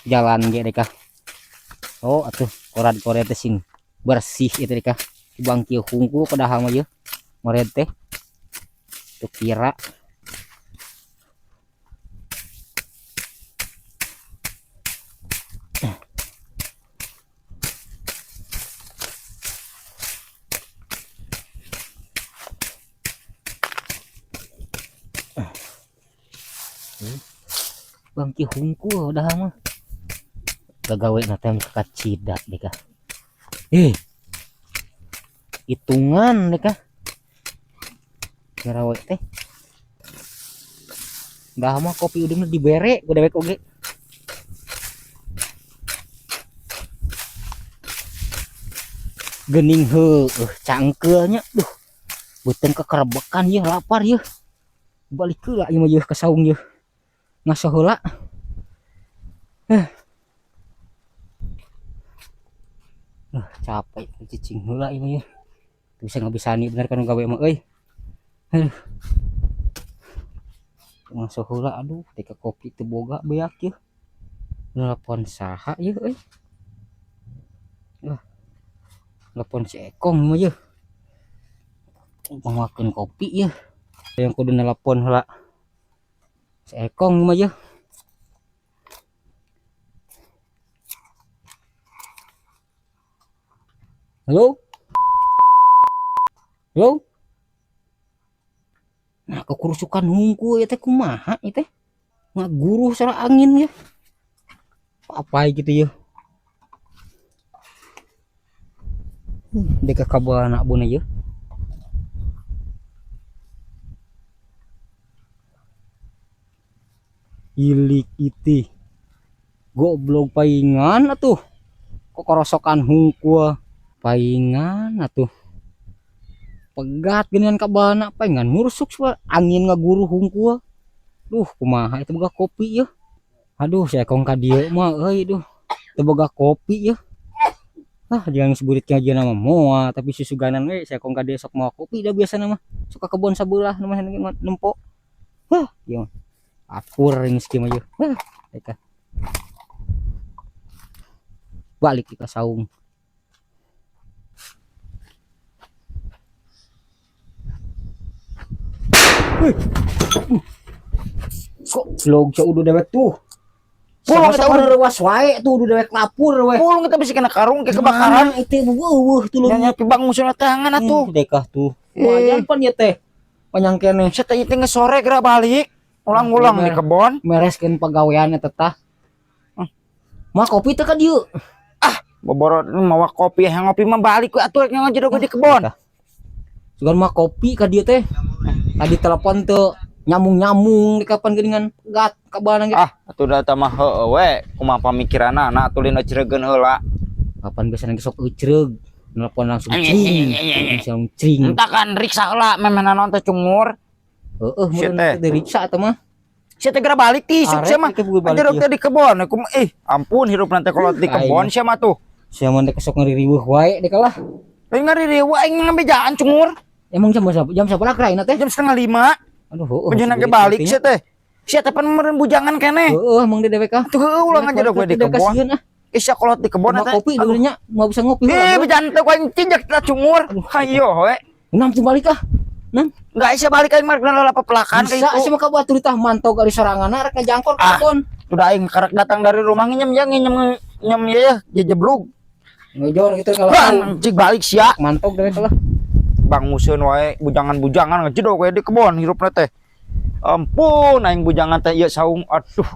Jalan ge deka. Oh atuh koran-koran teh sing bersih itu deka. Bang kieu hungkul padahal mah yeuh. Mored teh. Tuh kira. Bang kieu hungkul dah mah. Gagawe na teh kacidak deka. Hitungan deka. Ngarawe teh. Dah mah kopi udangna dibere ku dewek oge. Gening heueuh cangkeulnya. Duh. Beuteung kekerebekan yeuh lapar yeuh. Balik heula ieu mah yeuh ka saung yeuh. Ngaso heula. Capek cicing heula ieu mah yeuh. Teu bisa ngabisani bener kan gawe mah euy. Ngaso heula aduh teh kopi teu boga beak yeuh. Nelpon saha yeuh euy. Nelpon si Ekong mah yeuh. Mangwakeun kopi yeuh. Yang kudu nelpon heula. Si Ekong mah yeuh. Halo? Halo? Nah, kekurusukan hungku ya teh kumaha ieu teh? Ngaguruh sara angin ya. Apa gitu ya? Deka kabel anak buna ya. Ilik iti. Goblok paingan atuh. Kok korosokan hungku paingan atuh. Pegat geuningan kabana paingan ngursuk angin ngaguruh hungku. Duh kumaha itu boga kopi ya. Aduh saya kong ka dieu mah euy duh. Teu boga kopi ya. Jangan seburitnya aja nama moa tapi susuganan we saya kong ka dieu sok moa kopi dah biasa nama. Suka kebon sabelah nama nempo. Ieu mah. Akur ngeuski mah yeuh. Eta. Balik ka saung. Kok vlog sa udah dewek tuh. Pulang kita udah rewas wae tuh udah dewek lapur we. Pulang kita bisa kena karung kayak kebakaran. Itu tuh Nya pibang musuhna tangan atuh. Dekah tuh. Wajan pan ya teh. Panjang kene. Saya teh teh sore geura balik. Ulang-ulang di kebon. Mereskeun pagawean eta tah. Mah kopi teh ka dieu. Boborot mawa kopi yang ngopi mah balik we atuh rek ngajero di kebon. Sugan mah kopi ka dieu teh. Tadi telepon teu nyamung-nyamung di kapan geuningan pegat kabana gitu. Atuh da tah mah heueuh we kumaha pamikiranna na atuh lina ciregeun heula. Kapan biasana sok eucreug nelpon langsung cing. Entah kan riksa heula memehna naon teh cungur. Heeh mun teh riksa eta mah. Sia teh geura balik ti sia mah. Jero teh di kebon ampun hirupna teh kolot di kebon sia mah tuh. Sia mah teh sok ngariweuh wae dek lah. Lain ngariweuh aing ngambejaan cungur. Emang jam sabaraha kraina teh? Jam 4:30. Aduh, panjenengan ge balik sia teh. Sia teh pan meureun bujangan keneh. Heeh, emang di dewek ah. Tuh ulang aja gue di kebon. Sia kolot di kebon teh. Kopi dulunya mau bisa ngopi. Bejan teh kuing cinjak ta cungur. Hayo we. Nam balik ah. Nam, enggak isa balik aing mah kana pepelakan ka itu. Bisa mah batur tah mantau kali soranganna rek ngajangkor ka kebon. Udah aing karek datang dari rumah nyem ya jejeblug. Ngejor gitu kalau cik balik sia. Mantau dewek lah. Bang museun wae bujangan-bujangan ngejedog we di kebon hirupna teh. Ampun aing bujangan teh ieu saung aduh